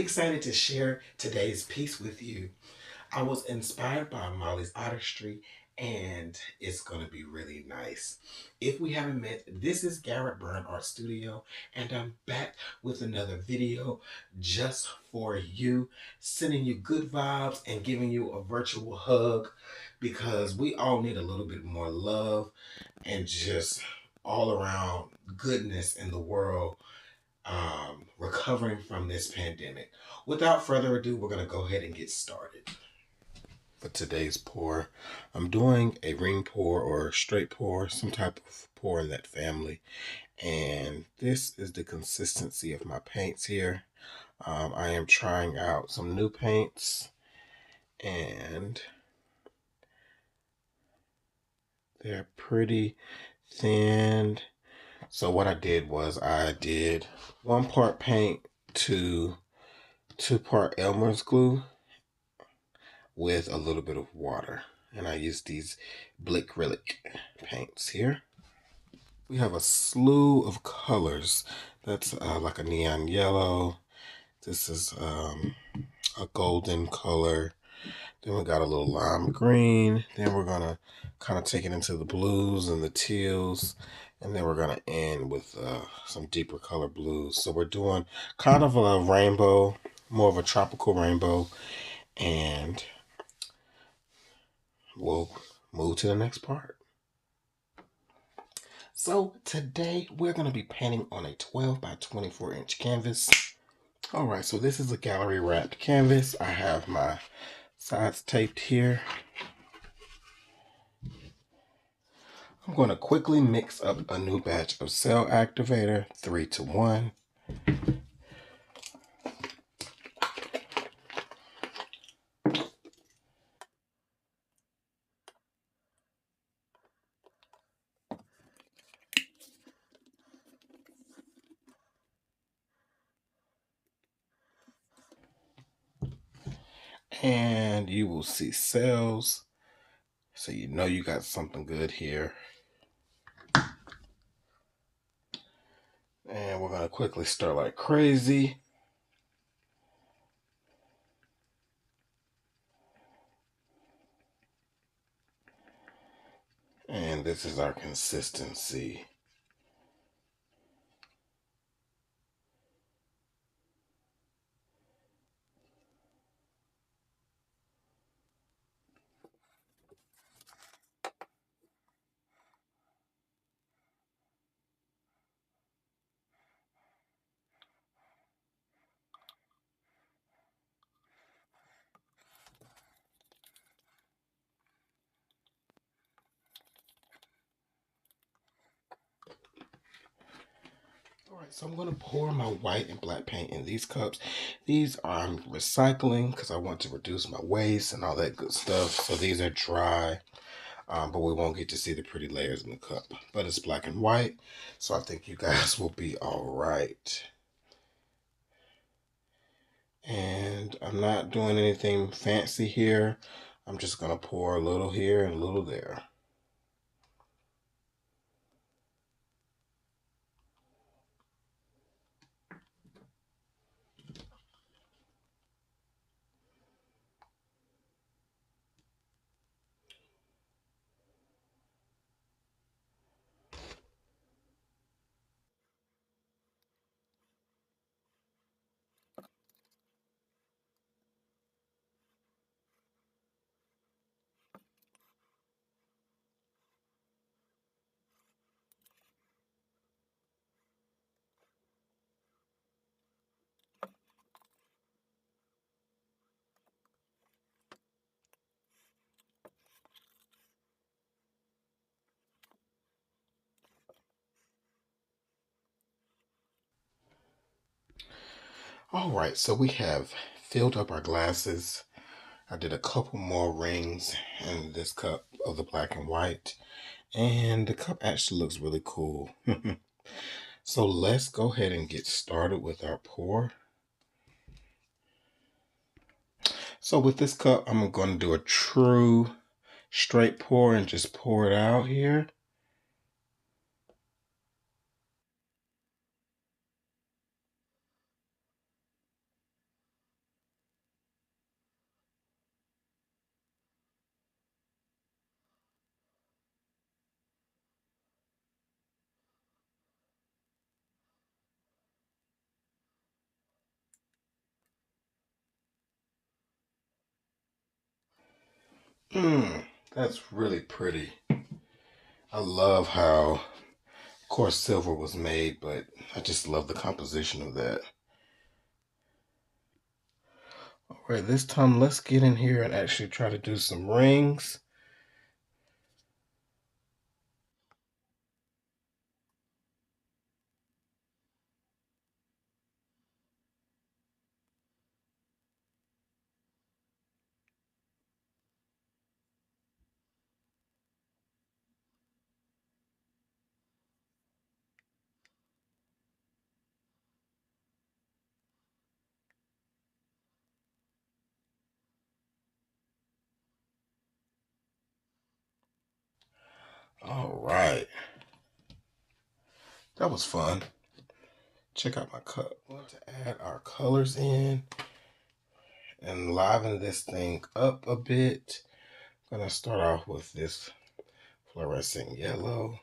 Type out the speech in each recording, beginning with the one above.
excited to share today's piece with you. I was inspired by Molly's artistry and it's going to be really nice. If we haven't met, this is Garrick Burn Art Studio and I'm back with another video just for you, sending you good vibes and giving you a virtual hug because we all need a little bit more love and just all around goodness in the world, recovering from this pandemic. Without further ado, we're going to go ahead and get started. For today's pour, I'm doing a ring pour or a straight pour, some type of pour in that family. And this is the consistency of my paints here. I am trying out some new paints and they're pretty thin. So what I did was I did 1 part paint to 2 part Elmer's glue with a little bit of water. And I used these Acrylic paints here. We have a slew of colors. That's like a neon yellow. This is a golden color. Then we got a little lime green. Then we're gonna kind of take it into the blues and the teals. And then we're gonna end with some deeper color blues. So we're doing kind of a rainbow, more of a tropical rainbow. And we'll move to the next part. So today we're going to be painting on a 12 by 24 inch canvas. All right, so this is a gallery wrapped canvas. I have my sides taped here. I'm going to quickly mix up a new batch of cell activator 3-to-1. And you will see cells, so you know you got something good here. And we're going to quickly stir like crazy. And this is our consistency. Alright, so I'm going to pour my white and black paint in these cups. These I'm recycling because I want to reduce my waste and all that good stuff. So these are dry, but we won't get to see the pretty layers in the cup. But it's black and white, so I think you guys will be alright. And I'm not doing anything fancy here. I'm just going to pour a little here and a little there. Alright, so we have filled up our glasses. I did a couple more rings in this cup of the black and white. And the cup actually looks really cool. So let's go ahead and get started with our pour. So with this cup, I'm going to do a true straight pour and just pour it out here. That's really pretty. I love how, of course, silver was made, but I just love the composition of that. All right, this time let's get in here and actually try to do some rings. All right, that was fun. Check out my cup. I want to add our colors in and liven this thing up a bit. I'm gonna start off with this fluorescent yellow.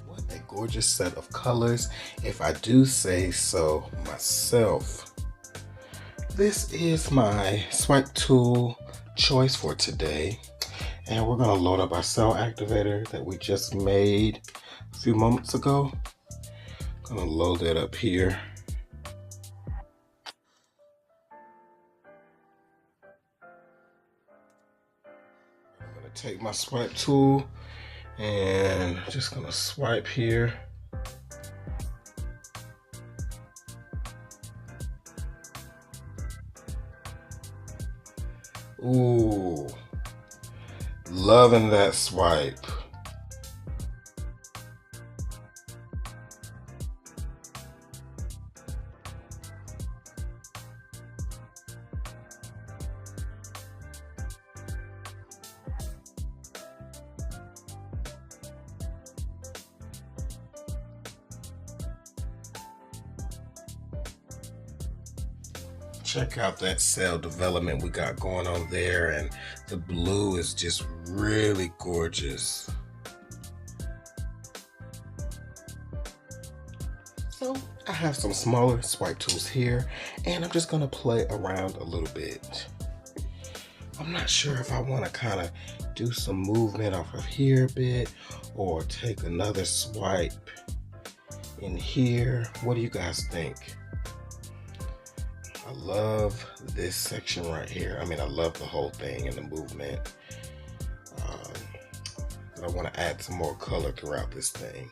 What a gorgeous set of colors, if I do say so myself. This is my swipe tool choice for today. And we're gonna load up our cell activator that we just made a few moments ago. Gonna load that up here. I'm gonna take my swipe tool and just gonna swipe here. Ooh, loving that swipe. Check out that cell development we got going on there, and the blue is just really gorgeous. So I have some smaller swipe tools here, and I'm just gonna play around a little bit. I'm not sure if I want to kind of do some movement off of here a bit, or take another swipe in here. What do you guys think? I love this section right here. I mean, I love the whole thing and the movement. But I want to add some more color throughout this thing.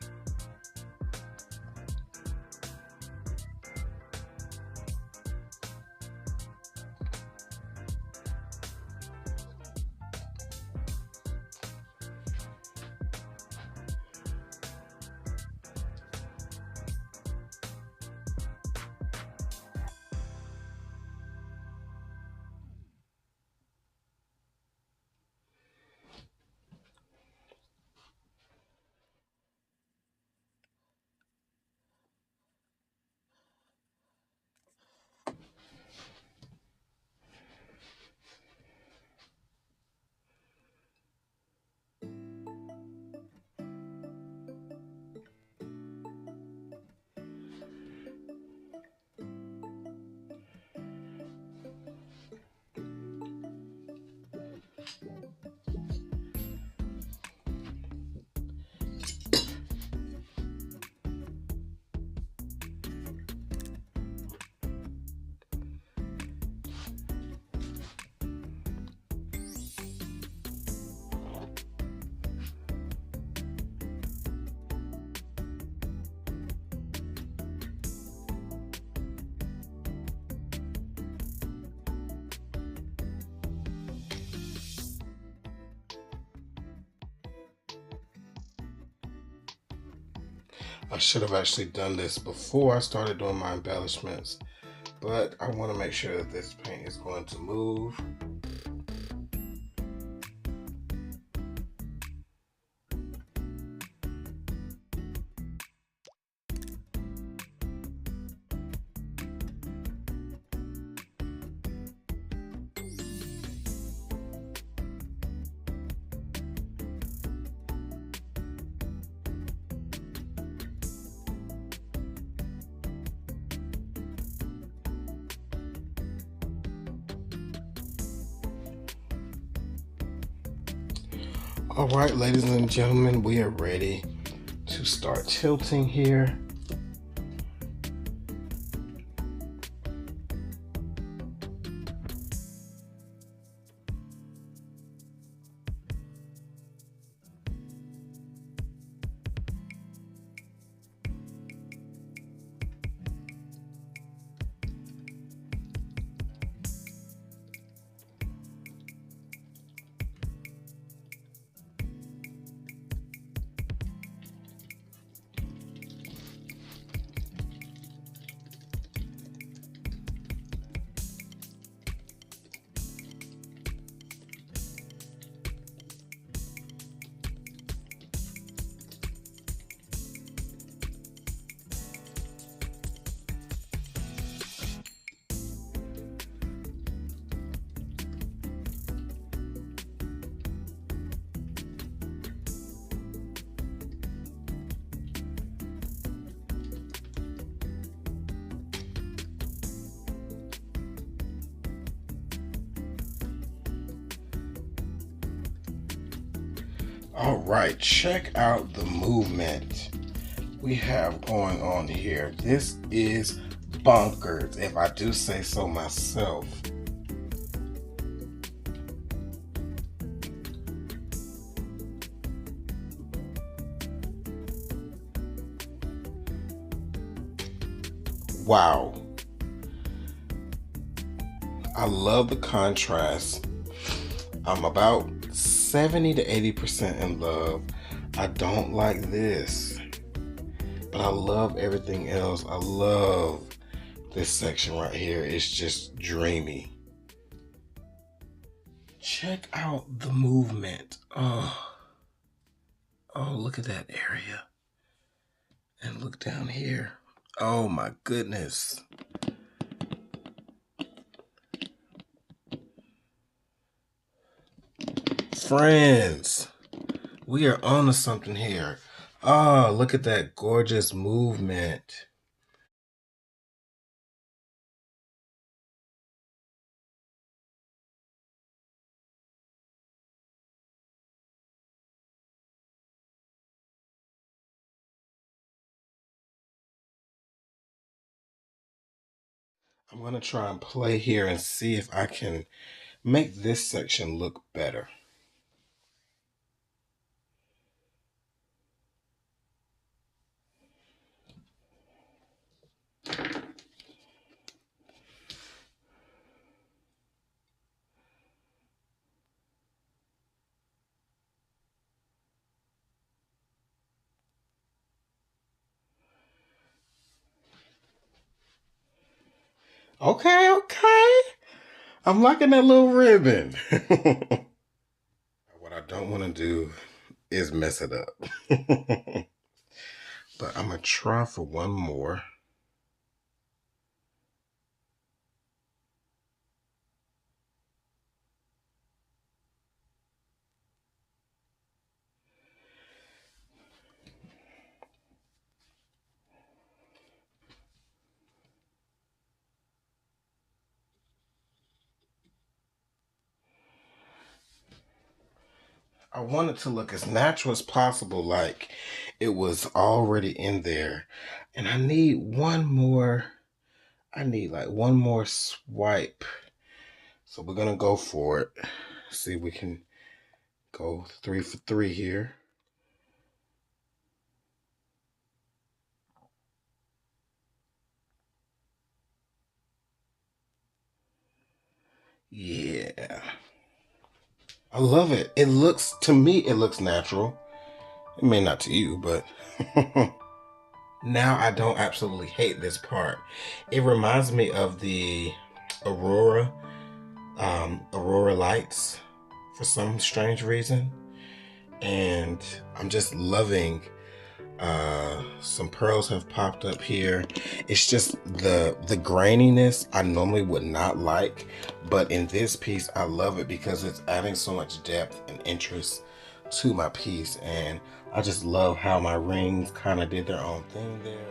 I should have actually done this before I started doing my embellishments, but I want to make sure that this paint is going to move. All right, ladies and gentlemen, we are ready to start tilting here. All right, check out the movement we have going on here. This is bonkers, if I do say so myself. Wow. I love the contrast. I'm about 70 to 80% in love. I don't like this, but I love everything else. I love this section right here. It's just dreamy. Check out the movement. Oh, look at that area. And look down here. Oh my goodness. Friends, we are on to something here. Oh, look at that gorgeous movement. I'm going to try and play here and see if I can make this section look better. Okay. I'm liking that little ribbon. What I don't want to do is mess it up. But I'm going to try for one more. I want it to look as natural as possible, like it was already in there. And I need one more, like one more swipe. So we're gonna go for it. See if we can go 3 for 3 here. Yeah. I love it. It looks, to me, it looks natural. It may not to you, but Now I don't absolutely hate this part. It reminds me of the Aurora, Aurora lights for some strange reason. And I'm just loving some pearls have popped up here. It's just the graininess I normally would not like, but in this piece I love it because it's adding so much depth and interest to my piece, and I just love how my rings kind of did their own thing there.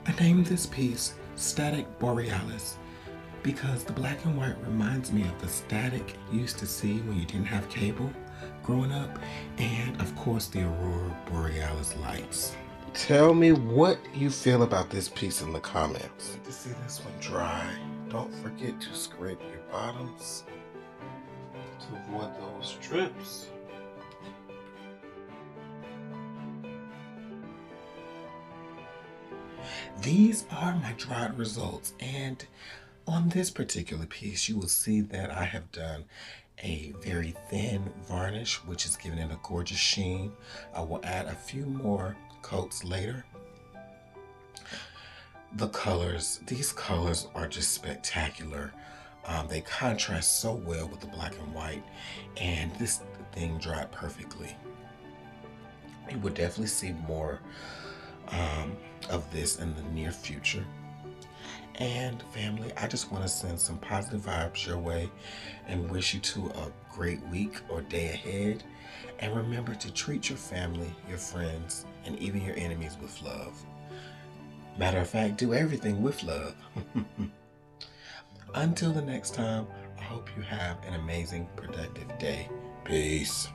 I named this piece Static Borealis because the black and white reminds me of the static you used to see when you didn't have cable growing up, and of course the Aurora Borealis lights. Tell me what you feel about this piece in the comments. To see this one dry, don't forget to scrape your bottoms to avoid those drips. These are my dried results, and on this particular piece you will see that I have done a very thin varnish, which is giving it a gorgeous sheen. I will add a few more coats later. The colors, these colors are just spectacular. They contrast so well with the black and white, and this thing dried perfectly. You will definitely see more of this in the near future. And family, I just want to send some positive vibes your way and wish you to a great week or day ahead. And remember to treat your family, your friends, and even your enemies with love. Matter of fact, do everything with love. Until the next time, I hope you have an amazing, productive day. Peace.